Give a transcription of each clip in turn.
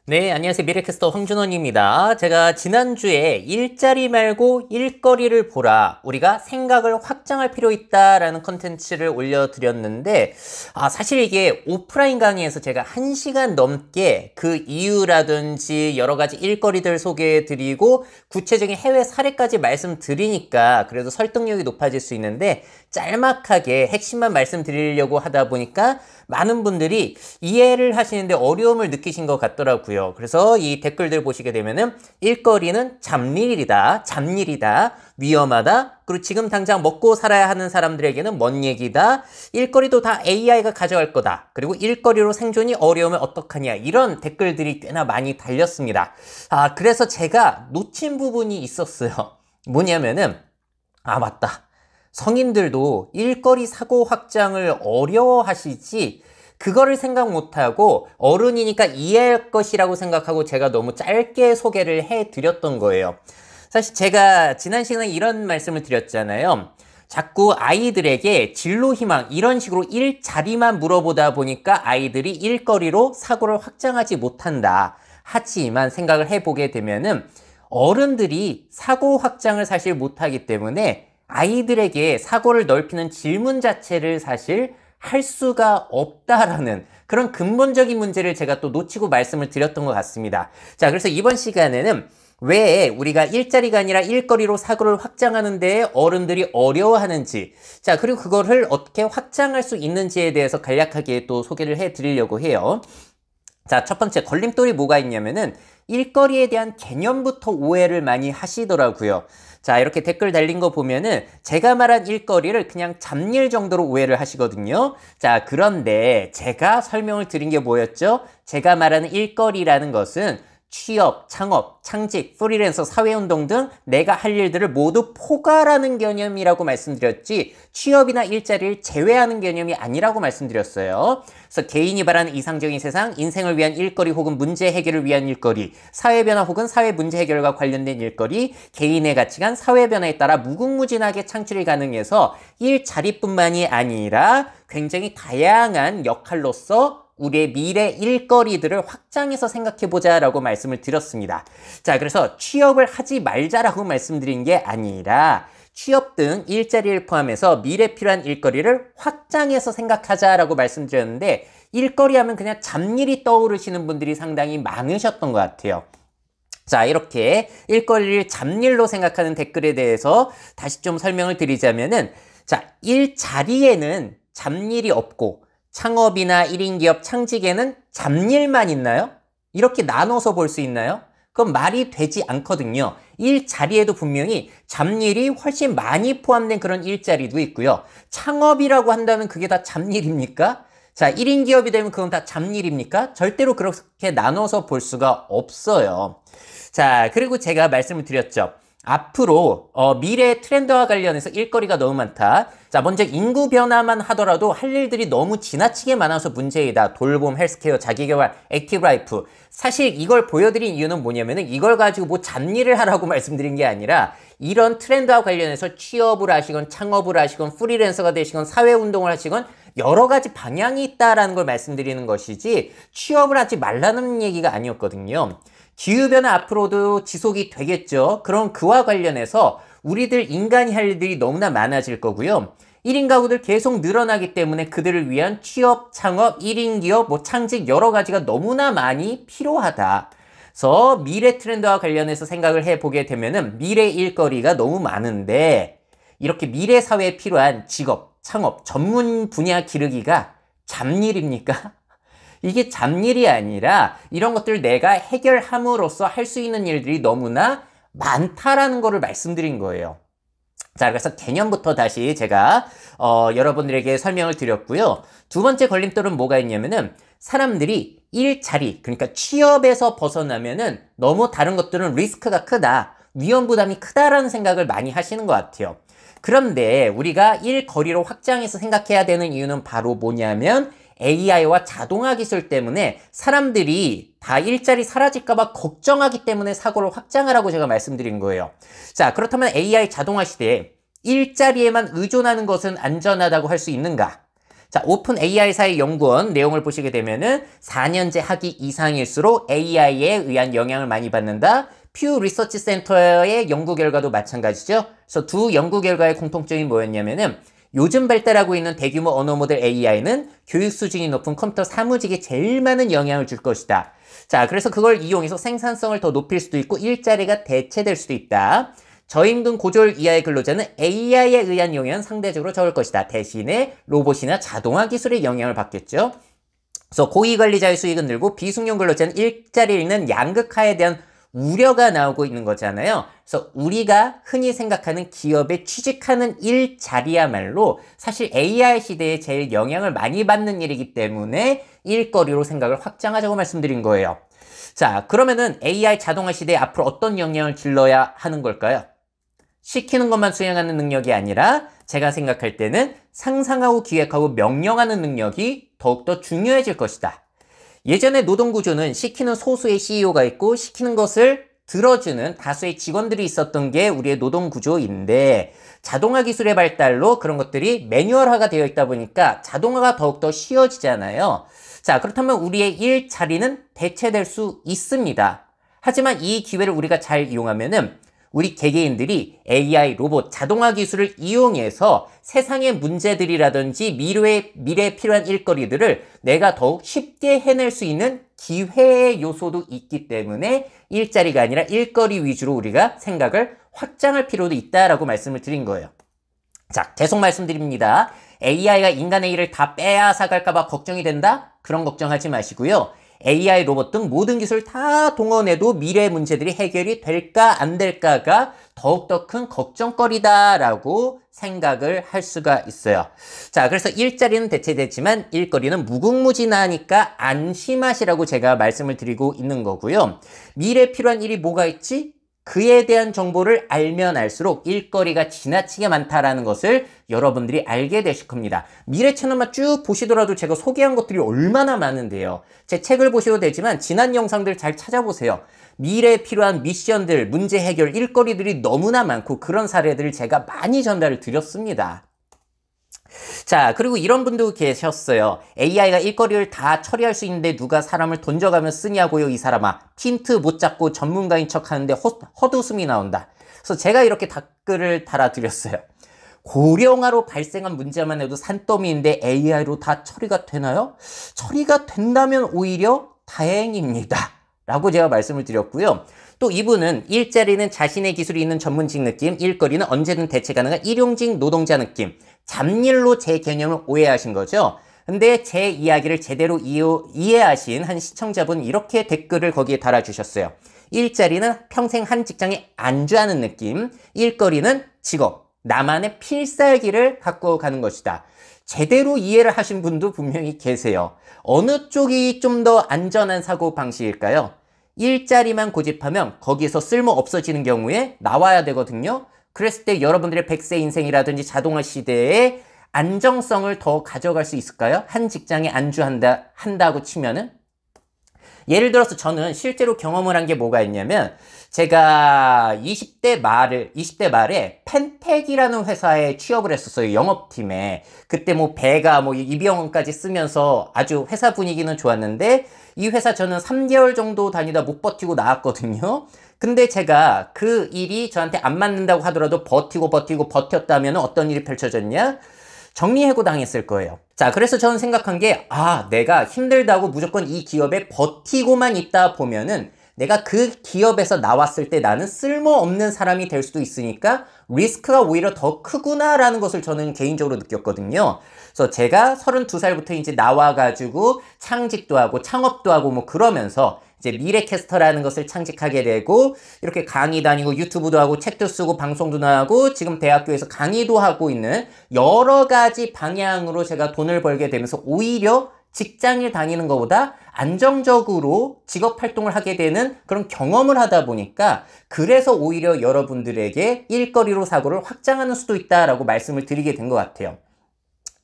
네, 안녕하세요. 미래캐스터 황준원입니다. 제가 지난주에 일자리 말고 일거리를 보라. 우리가 생각을 확장할 필요 있다라는 컨텐츠를 올려드렸는데, 사실 이게 오프라인 강의에서 제가 1시간 넘게 그 이유라든지 여러 가지 일거리들 소개해드리고, 구체적인 해외 사례까지 말씀드리니까 그래도 설득력이 높아질 수 있는데, 짤막하게 핵심만 말씀드리려고 하다 보니까 많은 분들이 이해를 하시는데 어려움을 느끼신 것 같더라고요. 그래서 이 댓글들 보시게 되면은 일거리는 잡일이다, 위험하다, 그리고 지금 당장 먹고 살아야 하는 사람들에게는 먼 얘기다, 일거리도 다 AI가 가져갈 거다, 그리고 일거리로 생존이 어려우면 어떡하냐, 이런 댓글들이 꽤나 많이 달렸습니다. 그래서 제가 놓친 부분이 있었어요. 뭐냐면은 맞다. 성인들도 일거리 사고 확장을 어려워하시지 그거를 생각 못하고 어른이니까 이해할 것이라고 생각하고 제가 너무 짧게 소개를 해드렸던 거예요. 사실 제가 지난 시간에 이런 말씀을 드렸잖아요. 자꾸 아이들에게 진로 희망 이런 식으로 일자리만 물어보다 보니까 아이들이 일거리로 사고를 확장하지 못한다. 하지만 생각을 해보게 되면은 어른들이 사고 확장을 사실 못하기 때문에 아이들에게 사고를 넓히는 질문 자체를 사실 할 수가 없다라는 그런 근본적인 문제를 제가 또 놓치고 말씀을 드렸던 것 같습니다. 자, 그래서 이번 시간에는 왜 우리가 일자리가 아니라 일거리로 사고를 확장하는 데 어른들이 어려워하는지, 자, 그리고 그거를 어떻게 확장할 수 있는지에 대해서 간략하게 또 소개를 해드리려고 해요. 자, 첫 번째 걸림돌이 뭐가 있냐면은 일거리에 대한 개념부터 오해를 많이 하시더라고요. 자, 이렇게 댓글 달린 거 보면은 제가 말한 일거리를 그냥 잡일 정도로 오해를 하시거든요. 자, 그런데 제가 설명을 드린 게 뭐였죠? 제가 말하는 일거리라는 것은 취업, 창업, 창직, 프리랜서, 사회운동 등 내가 할 일들을 모두 포괄하는 개념이라고 말씀드렸지 취업이나 일자리를 제외하는 개념이 아니라고 말씀드렸어요. 그래서 개인이 바라는 이상적인 세상, 인생을 위한 일거리 혹은 문제 해결을 위한 일거리, 사회변화 혹은 사회 문제 해결과 관련된 일거리, 개인의 가치관, 사회변화에 따라 무궁무진하게 창출이 가능해서 일자리뿐만이 아니라 굉장히 다양한 역할로서 우리의 미래 일거리들을 확장해서 생각해보자 라고 말씀을 드렸습니다. 자, 그래서 취업을 하지 말자라고 말씀드린 게 아니라 취업 등 일자리를 포함해서 미래 필요한 일거리를 확장해서 생각하자라고 말씀드렸는데 일거리 하면 그냥 잡일이 떠오르시는 분들이 상당히 많으셨던 것 같아요. 자, 이렇게 일거리를 잡일로 생각하는 댓글에 대해서 다시 좀 설명을 드리자면은 자, 일자리에는 잡일이 없고 창업이나 1인 기업 창직에는 잡일만 있나요? 이렇게 나눠서 볼 수 있나요? 그건 말이 되지 않거든요. 일자리에도 분명히 잡일이 훨씬 많이 포함된 그런 일자리도 있고요. 창업이라고 한다면 그게 다 잡일입니까? 자, 1인 기업이 되면 그건 다 잡일입니까? 절대로 그렇게 나눠서 볼 수가 없어요. 자, 그리고 제가 말씀을 드렸죠. 앞으로 미래 트렌드와 관련해서 일거리가 너무 많다. 자, 먼저 인구 변화만 하더라도 할 일들이 너무 지나치게 많아서 문제이다. 돌봄, 헬스케어, 자기개발, 액티브 라이프. 사실 이걸 보여드린 이유는 뭐냐면은 이걸 가지고 뭐 잡일을 하라고 말씀드린 게 아니라 이런 트렌드와 관련해서 취업을 하시건 창업을 하시건 프리랜서가 되시건 사회운동을 하시건 여러 가지 방향이 있다라는 걸 말씀드리는 것이지 취업을 하지 말라는 얘기가 아니었거든요. 기후변화 앞으로도 지속이 되겠죠. 그럼 그와 관련해서 우리들 인간이 할 일들이 너무나 많아질 거고요. 1인 가구들 계속 늘어나기 때문에 그들을 위한 취업, 창업, 1인 기업, 창직 여러 가지가 너무나 많이 필요하다. 그래서 미래 트렌드와 관련해서 생각을 해보게 되면은 미래 일거리가 너무 많은데 이렇게 미래 사회에 필요한 직업, 창업, 전문 분야 기르기가 잡일입니까? 이게 잡일이 아니라 이런 것들을 내가 해결함으로써 할 수 있는 일들이 너무나 많다라는 거를 말씀드린 거예요. 자, 그래서 개념부터 다시 제가 여러분들에게 설명을 드렸고요. 두 번째 걸림돌은 뭐가 있냐면은 사람들이 일자리, 그러니까 취업에서 벗어나면은 너무 다른 것들은 리스크가 크다, 위험 부담이 크다라는 생각을 많이 하시는 것 같아요. 그런데 우리가 일거리로 확장해서 생각해야 되는 이유는 바로 뭐냐면 AI와 자동화 기술 때문에 사람들이 다 일자리 사라질까봐 걱정하기 때문에 사고를 확장하라고 제가 말씀드린 거예요. 자, 그렇다면 AI 자동화 시대에 일자리에만 의존하는 것은 안전하다고 할 수 있는가? 자, 오픈 AI사의 연구원 내용을 보시게 되면은 4년제 학위 이상일수록 AI에 의한 영향을 많이 받는다. 퓨 리서치 센터의 연구 결과도 마찬가지죠. 그래서 두 연구 결과의 공통점이 뭐였냐면은 요즘 발달하고 있는 대규모 언어 모델 AI는 교육 수준이 높은 컴퓨터 사무직에 제일 많은 영향을 줄 것이다. 자, 그래서 그걸 이용해서 생산성을 더 높일 수도 있고 일자리가 대체될 수도 있다. 저임금 고졸 이하의 근로자는 AI에 의한 영향은 상대적으로 적을 것이다. 대신에 로봇이나 자동화 기술의 영향을 받겠죠. 그래서 고위관리자의 수익은 늘고 비숙련 근로자는 일자리를 잃는 양극화에 대한 우려가 나오고 있는 거잖아요. 그래서 우리가 흔히 생각하는 기업에 취직하는 일자리야말로 사실 AI 시대에 제일 영향을 많이 받는 일이기 때문에 일거리로 생각을 확장하자고 말씀드린 거예요. 자, 그러면은 AI 자동화 시대에 앞으로 어떤 영향을 길러야 하는 걸까요? 시키는 것만 수행하는 능력이 아니라 제가 생각할 때는 상상하고 기획하고 명령하는 능력이 더욱더 중요해질 것이다. 예전에 노동구조는 시키는 소수의 CEO가 있고 시키는 것을 들어주는 다수의 직원들이 있었던 게 우리의 노동구조인데 자동화 기술의 발달로 그런 것들이 매뉴얼화가 되어 있다 보니까 자동화가 더욱더 쉬워지잖아요. 자, 그렇다면 우리의 일자리는 대체될 수 있습니다. 하지만 이 기회를 우리가 잘 이용하면은 우리 개개인들이 AI, 로봇, 자동화 기술을 이용해서 세상의 문제들이라든지 미래에 필요한 일거리들을 내가 더욱 쉽게 해낼 수 있는 기회의 요소도 있기 때문에 일자리가 아니라 일거리 위주로 우리가 생각을 확장할 필요도 있다라고 말씀을 드린 거예요. 자, 계속 말씀드립니다. AI가 인간의 일을 다 빼앗아갈까봐 걱정이 된다? 그런 걱정하지 마시고요. AI, 로봇 등 모든 기술 다 동원해도 미래의 문제들이 해결이 될까 안 될까가 더욱더 큰 걱정거리다라고 생각을 할 수가 있어요. 자, 그래서 일자리는 대체되지만 일거리는 무궁무진하니까 안심하시라고 제가 말씀을 드리고 있는 거고요. 미래에 필요한 일이 뭐가 있지? 그에 대한 정보를 알면 알수록 일거리가 지나치게 많다라는 것을 여러분들이 알게 되실 겁니다. 미래 채널만 쭉 보시더라도 제가 소개한 것들이 얼마나 많은데요. 제 책을 보셔도 되지만 지난 영상들 잘 찾아보세요. 미래에 필요한 미션들, 문제 해결, 일거리들이 너무나 많고 그런 사례들을 제가 많이 전달을 드렸습니다. 자, 그리고 이런 분도 계셨어요. AI가 일거리를 다 처리할 수 있는데 누가 사람을 던져가며 쓰냐고요, 이 사람아. 틴트 못 잡고 전문가인 척 하는데 헛웃음이 나온다. 그래서 제가 이렇게 댓글을 달아드렸어요. 고령화로 발생한 문제만 해도 산더미인데 AI로 다 처리가 되나요? 처리가 된다면 오히려 다행입니다. 라고 제가 말씀을 드렸고요. 또 이분은 일자리는 자신의 기술이 있는 전문직 느낌, 일거리는 언제든 대체 가능한 일용직 노동자 느낌. 잡일로 제 개념을 오해하신 거죠. 근데 제 이야기를 제대로 이해하신 한 시청자분 이렇게 댓글을 거기에 달아주셨어요. 일자리는 평생 한 직장에 안주하는 느낌, 일거리는 직업, 나만의 필살기를 갖고 가는 것이다. 제대로 이해를 하신 분도 분명히 계세요. 어느 쪽이 좀 더 안전한 사고방식일까요? 일자리만 고집하면 거기에서 쓸모 없어지는 경우에 나와야 되거든요. 그랬을 때 여러분들의 100세 인생이라든지 자동화 시대의 안정성을 더 가져갈 수 있을까요? 한 직장에 한다고 치면은? 예를 들어서 저는 실제로 경험을 한 게 뭐가 있냐면 제가 20대 말에 펜텍이라는 회사에 취업을 했었어요. 영업팀에. 그때 뭐 배가 뭐 이병헌까지 쓰면서 아주 회사 분위기는 좋았는데 이 회사 저는 3개월 정도 다니다 못 버티고 나왔거든요. 근데 제가 그 일이 저한테 안 맞는다고 하더라도 버티고 버텼다면 어떤 일이 펼쳐졌냐? 정리해고 당했을 거예요. 자, 그래서 저는 생각한 게 내가 힘들다고 무조건 이 기업에 버티고만 있다 보면은 내가 그 기업에서 나왔을 때 나는 쓸모없는 사람이 될 수도 있으니까 리스크가 오히려 더 크구나라는 것을 저는 개인적으로 느꼈거든요. 그래서 제가 32살부터 이제 나와가지고 창직도 하고 창업도 하고 뭐 그러면서 이제 미래캐스터라는 것을 창직하게 되고 이렇게 강의 다니고 유튜브도 하고 책도 쓰고 방송도 나가고 지금 대학교에서 강의도 하고 있는 여러 가지 방향으로 제가 돈을 벌게 되면서 오히려 직장을 다니는 것보다 안정적으로 직업 활동을 하게 되는 그런 경험을 하다 보니까 그래서 오히려 여러분들에게 일거리로 사고를 확장하는 수도 있다라고 말씀을 드리게 된 것 같아요.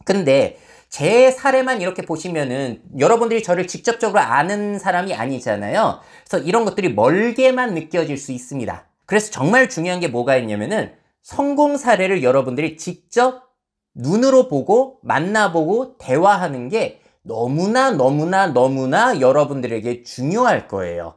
근데 제 사례만 이렇게 보시면은 여러분들이 저를 직접적으로 아는 사람이 아니잖아요. 그래서 이런 것들이 멀게만 느껴질 수 있습니다. 그래서 정말 중요한 게 뭐가 있냐면은 성공 사례를 여러분들이 직접 눈으로 보고 만나보고 대화하는 게 너무나 여러분들에게 중요할 거예요.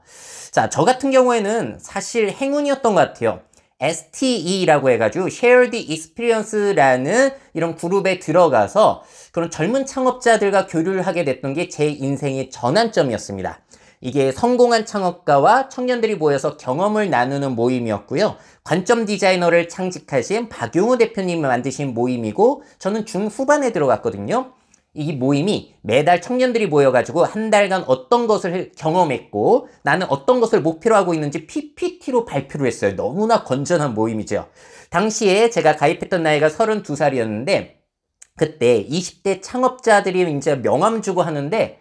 자, 저 같은 경우에는 사실 행운이었던 것 같아요. STE라고 해가지고 Shared Experience라는 이런 그룹에 들어가서 그런 젊은 창업자들과 교류를 하게 됐던 게 제 인생의 전환점이었습니다. 이게 성공한 창업가와 청년들이 모여서 경험을 나누는 모임이었고요. 관점 디자이너를 창직하신 박용우 대표님이 만드신 모임이고 저는 중후반에 들어갔거든요. 이 모임이 매달 청년들이 모여가지고 한 달간 어떤 것을 경험했고 나는 어떤 것을 목표로 하고 있는지 PPT로 발표를 했어요. 너무나 건전한 모임이죠. 당시에 제가 가입했던 나이가 32살이었는데 그때 20대 창업자들이 이제 명함 주고 하는데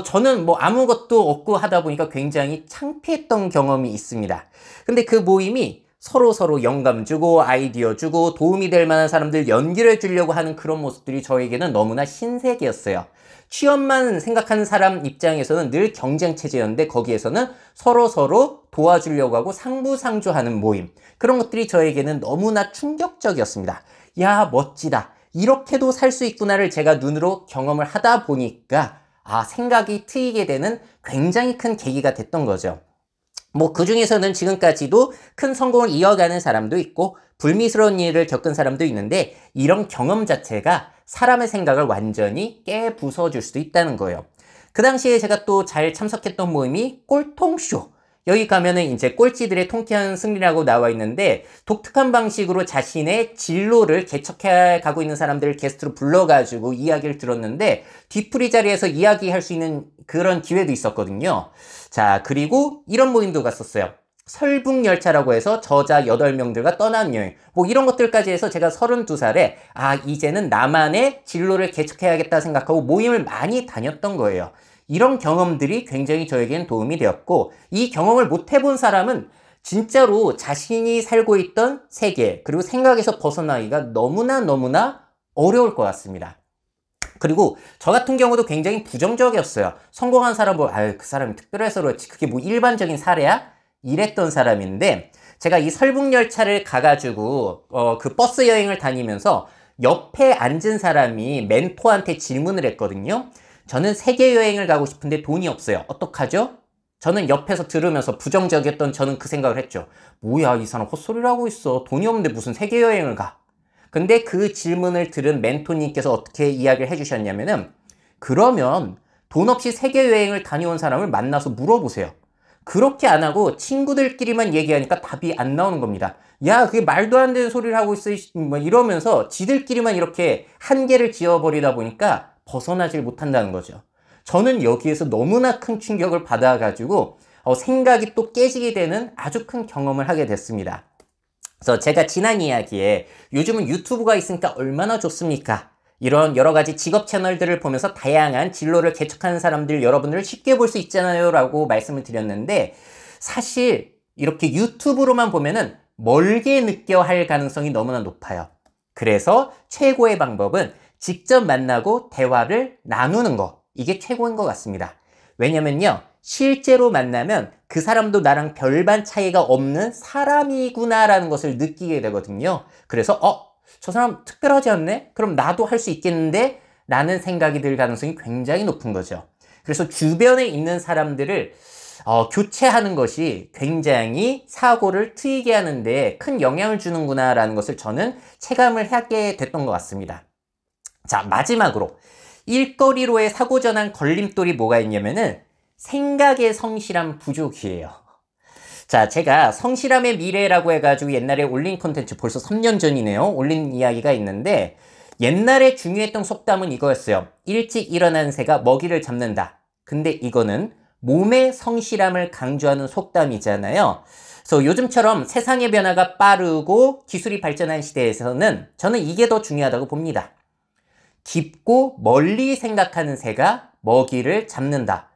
저는 뭐 아무것도 없고 하다 보니까 굉장히 창피했던 경험이 있습니다. 근데 그 모임이 서로 영감 주고 아이디어 주고 도움이 될 만한 사람들 연결해 주려고 하는 그런 모습들이 저에게는 너무나 신세계였어요. 취업만 생각하는 사람 입장에서는 늘 경쟁 체제였는데 거기에서는 서로 도와주려고 하고 상부상조하는 모임. 그런 것들이 저에게는 너무나 충격적이었습니다. 야, 멋지다. 이렇게도 살 수 있구나를 제가 눈으로 경험을 하다 보니까 생각이 트이게 되는 굉장히 큰 계기가 됐던 거죠. 뭐 그 중에서는 지금까지도 큰 성공을 이어가는 사람도 있고 불미스러운 일을 겪은 사람도 있는데 이런 경험 자체가 사람의 생각을 완전히 깨부숴줄 수도 있다는 거예요. 그 당시에 제가 또 잘 참석했던 모임이 꼴통쇼. 여기 가면은 이제 꼴찌들의 통쾌한 승리라고 나와 있는데 독특한 방식으로 자신의 진로를 개척해 가고 있는 사람들을 게스트로 불러가지고 이야기를 들었는데 뒤풀이 자리에서 이야기할 수 있는 그런 기회도 있었거든요. 자, 그리고 이런 모임도 갔었어요. 설북열차라고 해서 저자 8명들과 떠나는 여행. 뭐 이런 것들까지 해서 제가 32살에 이제는 나만의 진로를 개척해야겠다 생각하고 모임을 많이 다녔던 거예요. 이런 경험들이 굉장히 저에게는 도움이 되었고 이 경험을 못 해본 사람은 진짜로 자신이 살고 있던 세계 그리고 생각에서 벗어나기가 너무나 어려울 것 같습니다. 그리고 저 같은 경우도 굉장히 부정적이었어요. 성공한 사람 그 사람이 특별해서 그렇지 그게 뭐 일반적인 사례야? 이랬던 사람인데 제가 이 설북열차를 가가지고 그 버스 여행을 다니면서 옆에 앉은 사람이 멘토한테 질문을 했거든요. 저는 세계 여행을 가고 싶은데 돈이 없어요. 어떡하죠? 저는 옆에서 들으면서 부정적이었던 저는 그 생각을 했죠. 뭐야, 이 사람 헛소리를 하고 있어. 돈이 없는데 무슨 세계 여행을 가? 근데 그 질문을 들은 멘토님께서 어떻게 이야기를 해주셨냐면은 그러면 돈 없이 세계 여행을 다녀온 사람을 만나서 물어보세요. 그렇게 안 하고 친구들끼리만 얘기하니까 답이 안 나오는 겁니다. 야, 그게 말도 안 되는 소리를 하고 있어. 뭐 이러면서 지들끼리만 이렇게 한계를 지어버리다 보니까 벗어나질 못한다는 거죠. 저는 여기에서 너무나 큰 충격을 받아가지고 생각이 또 깨지게 되는 아주 큰 경험을 하게 됐습니다. 그래서 제가 지난 이야기에 요즘은 유튜브가 있으니까 얼마나 좋습니까? 이런 여러 가지 직업 채널들을 보면서 다양한 진로를 개척하는 사람들 여러분들을 쉽게 볼 수 있잖아요 라고 말씀을 드렸는데 사실 이렇게 유튜브로만 보면은 멀게 느껴 할 가능성이 너무나 높아요. 그래서 최고의 방법은 직접 만나고 대화를 나누는 거. 이게 최고인 것 같습니다. 왜냐면요. 실제로 만나면 그 사람도 나랑 별반 차이가 없는 사람이구나라는 것을 느끼게 되거든요. 그래서 저 사람 특별하지 않네? 그럼 나도 할 수 있겠는데? 라는 생각이 들 가능성이 굉장히 높은 거죠. 그래서 주변에 있는 사람들을 교체하는 것이 굉장히 사고를 트이게 하는데 큰 영향을 주는구나 라는 것을 저는 체감을 하게 됐던 것 같습니다. 자, 마지막으로 일거리로의 사고 전환 걸림돌이 뭐가 있냐면은 생각의 성실함 부족이에요. 자, 제가 성실함의 미래라고 해가지고 옛날에 올린 콘텐츠 벌써 3년 전이네요. 올린 이야기가 있는데 옛날에 중요했던 속담은 이거였어요. 일찍 일어나는 새가 먹이를 잡는다. 근데 이거는 몸의 성실함을 강조하는 속담이잖아요. 그래서 요즘처럼 세상의 변화가 빠르고 기술이 발전한 시대에서는 저는 이게 더 중요하다고 봅니다. 깊고 멀리 생각하는 새가 먹이를 잡는다.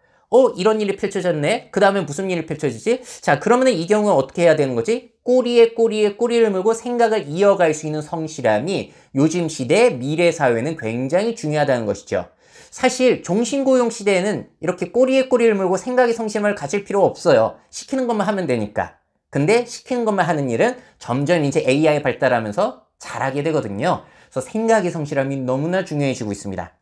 이런 일이 펼쳐졌네? 그 다음에 무슨 일이 펼쳐지지? 자, 그러면 이 경우는 어떻게 해야 되는 거지? 꼬리를 물고 생각을 이어갈 수 있는 성실함이 요즘 시대 미래 사회는 굉장히 중요하다는 것이죠. 사실 종신고용 시대에는 이렇게 꼬리를 물고 생각의 성실함을 가질 필요 없어요. 시키는 것만 하면 되니까. 근데 시키는 것만 하는 일은 점점 이제 AI 발달하면서 잘하게 되거든요. 그래서 생각의 성실함이 너무나 중요해지고 있습니다.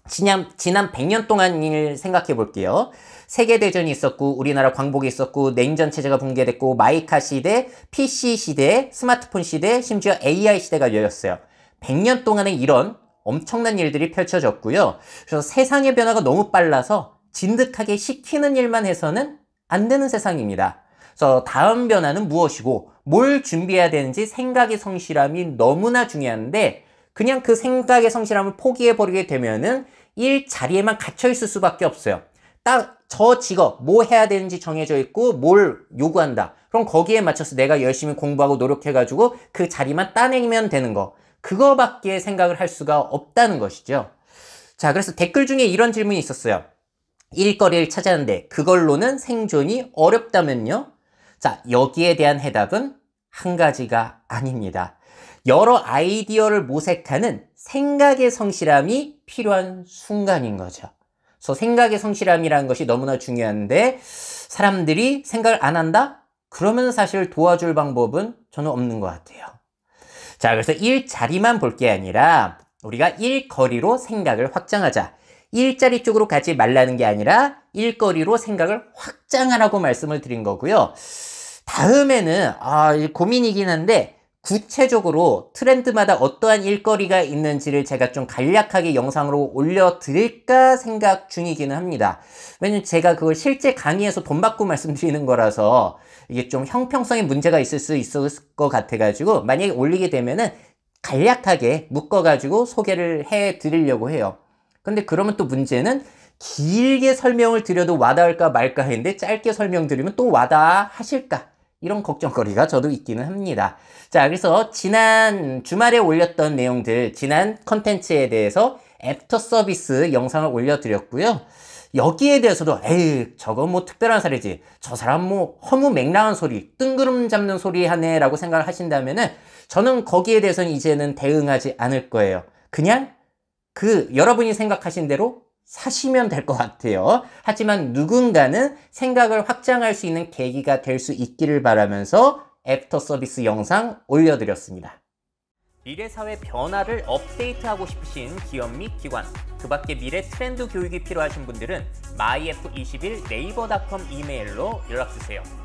지난 100년 동안 일 생각해 볼게요. 세계대전이 있었고, 우리나라 광복이 있었고, 냉전 체제가 붕괴됐고, 마이카 시대, PC 시대, 스마트폰 시대, 심지어 AI 시대가 열렸어요. 100년 동안에 이런 엄청난 일들이 펼쳐졌고요. 그래서 세상의 변화가 너무 빨라서 진득하게 시키는 일만 해서는 안 되는 세상입니다. 그래서 다음 변화는 무엇이고 뭘 준비해야 되는지 생각의 성실함이 너무나 중요한데, 그냥 그 생각의 성실함을 포기해버리게 되면은 일 자리에만 갇혀있을 수밖에 없어요. 딱 저 직업 뭐 해야 되는지 정해져 있고 뭘 요구한다. 그럼 거기에 맞춰서 내가 열심히 공부하고 노력해가지고 그 자리만 따내면 되는 거. 그거밖에 생각을 할 수가 없다는 것이죠. 자, 그래서 댓글 중에 이런 질문이 있었어요. 일거리를 찾았는데 그걸로는 생존이 어렵다면요? 자, 여기에 대한 해답은 한 가지가 아닙니다. 여러 아이디어를 모색하는 생각의 성실함이 필요한 순간인 거죠. 그래서 생각의 성실함이라는 것이 너무나 중요한데, 사람들이 생각을 안 한다? 그러면 사실 도와줄 방법은 저는 없는 것 같아요. 자, 그래서 일자리만 볼 게 아니라 우리가 일거리로 생각을 확장하자. 일자리 쪽으로 가지 말라는 게 아니라 일거리로 생각을 확장하라고 말씀을 드린 거고요. 다음에는 고민이긴 한데, 구체적으로 트렌드마다 어떠한 일거리가 있는지를 제가 좀 간략하게 영상으로 올려드릴까 생각 중이기는 합니다. 왜냐면 제가 그걸 실제 강의에서 돈 받고 말씀드리는 거라서 이게 좀 형평성에 문제가 있을 수 있을 것 같아가지고, 만약에 올리게 되면은 간략하게 묶어가지고 소개를 해드리려고 해요. 근데 그러면 또 문제는 길게 설명을 드려도 와닿을까 말까 했는데, 짧게 설명드리면 또 와닿으실까? 이런 걱정거리가 저도 있기는 합니다. 자, 그래서 지난 주말에 올렸던 내용들, 지난 컨텐츠에 대해서 애프터 서비스 영상을 올려드렸고요. 여기에 대해서도 저건 뭐 특별한 사례지, 저 사람 뭐 허무맹랑한 소리, 뜬구름 잡는 소리 하네 라고 생각을 하신다면은, 저는 거기에 대해서는 이제는 대응하지 않을 거예요. 그냥 여러분이 생각하신 대로 사시면 될 것 같아요. 하지만 누군가는 생각을 확장할 수 있는 계기가 될 수 있기를 바라면서 애프터 서비스 영상 올려드렸습니다. 미래 사회 변화를 업데이트하고 싶으신 기업 및 기관, 그 밖에 미래 트렌드 교육이 필요하신 분들은 myf21 네이버닷컴 이메일로 연락주세요.